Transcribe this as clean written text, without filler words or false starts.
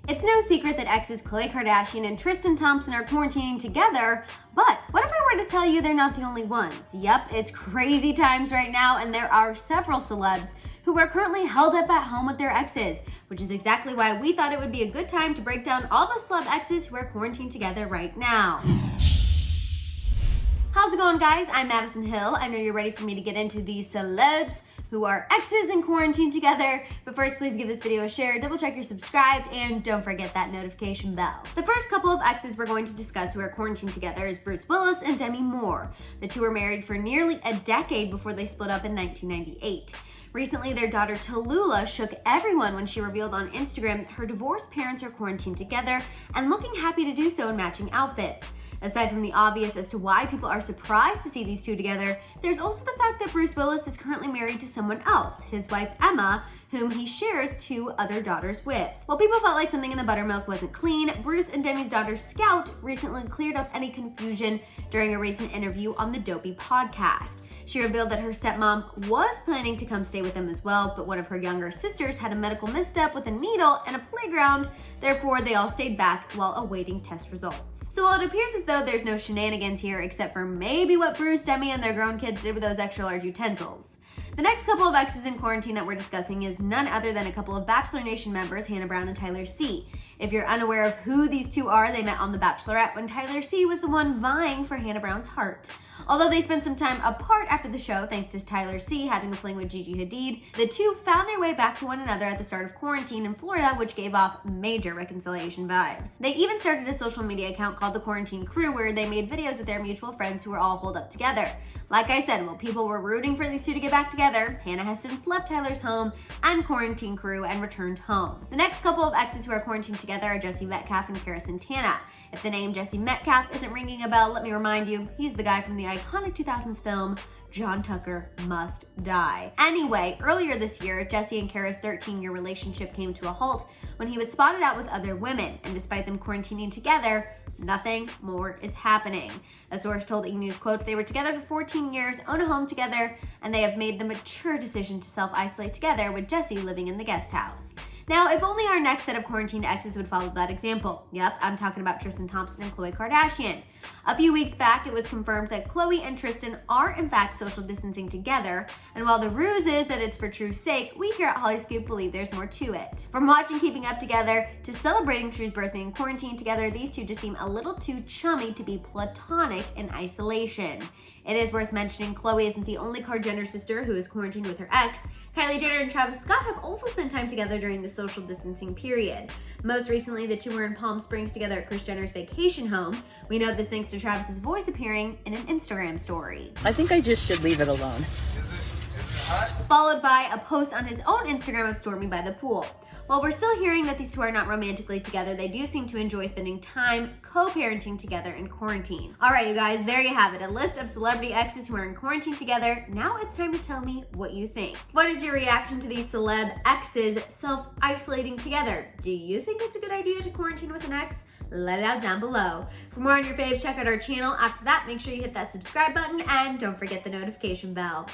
It's no secret that exes Khloe Kardashian and Tristan Thompson are quarantining together, but what if I were to tell you they're not the only ones? Yep, it's crazy times right now, and there are several celebs who are currently held up at home with their exes, which is exactly why we thought it would be a good time to break down all the celeb exes who are quarantined together right now. How's it going, guys? I'm Madison Hill. I know you're ready for me to get into these celebs who are exes in quarantine together. But first, please give this video a share, double check you're subscribed, and don't forget that notification bell. The first couple of exes we're going to discuss who are quarantined together is Bruce Willis and Demi Moore. The two were married for nearly a decade before they split up in 1998. Recently, their daughter Tallulah shook everyone when she revealed on Instagram that her divorced parents are quarantined together and looking happy to do so in matching outfits. Aside from the obvious as to why people are surprised to see these two together, there's also the fact that Bruce Willis is currently married to someone else, his wife Emma, whom he shares two other daughters with. While people felt like something in the buttermilk wasn't clean, Bruce and Demi's daughter Scout recently cleared up any confusion during a recent interview on the Dopey podcast. She revealed that her stepmom was planning to come stay with them as well, but one of her younger sisters had a medical misstep with a needle and a playground. Therefore, they all stayed back while awaiting test results. So while it appears as though there's no shenanigans here except for maybe what Bruce, Demi, and their grown kids did with those extra large utensils, the next couple of exes in quarantine that we're discussing is none other than a couple of Bachelor Nation members, Hannah Brown and Tyler C. If you're unaware of who these two are, they met on The Bachelorette when Tyler C was the one vying for Hannah Brown's heart. Although they spent some time apart after the show, thanks to Tyler C having a fling with Gigi Hadid, the two found their way back to one another at the start of quarantine in Florida, which gave off major reconciliation vibes. They even started a social media account called The Quarantine Crew, where they made videos with their mutual friends who were all holed up together. Like I said, while people were rooting for these two to get back together, Hannah has since left Tyler's home and Quarantine Crew and returned home. The next couple of exes who are quarantined together are Metcalfe and Cara Santana. If the name Jesse Metcalfe isn't ringing a bell, let me remind you, he's the guy from the iconic 2000s film John Tucker Must Die. Anyway, earlier this year, Jesse and Cara's 13-year relationship came to a halt when he was spotted out with other women, and despite them quarantining together, nothing more is happening. A source told E! News, quote, "They were together for 14 years, own a home together, and they have made the mature decision to self-isolate together, with Jesse living in the guest house." Now, if only our next set of quarantined exes would follow that example. Yep, I'm talking about Tristan Thompson and Khloe Kardashian. A few weeks back, it was confirmed that Khloe and Tristan are in fact social distancing together, and while the ruse is that it's for truth's sake, we here at Hollyscoop believe there's more to it. From watching Keeping Up together to celebrating True's birthday in quarantine together, these two just seem a little too chummy to be platonic in isolation. It is worth mentioning Khloe isn't the only Jenner sister who is quarantined with her ex. Kylie Jenner and Travis Scott have also spent time together during the social distancing period. Most recently, the two were in Palm Springs together at Kris Jenner's vacation home. We know this thanks to Travis's voice appearing in an Instagram story. I think I just should leave it alone. Followed by a post on his own Instagram of Stormy by the pool. While we're still hearing that these two are not romantically together, they do seem to enjoy spending time co-parenting together in quarantine. All right, you guys, there you have it. A list of celebrity exes who are in quarantine together. Now it's time to tell me what you think. What is your reaction to these celeb exes self-isolating together? Do you think it's a good idea to quarantine with an ex? Let it out down below. For more on your faves, check out our channel. After that, make sure you hit that subscribe button and don't forget the notification bell.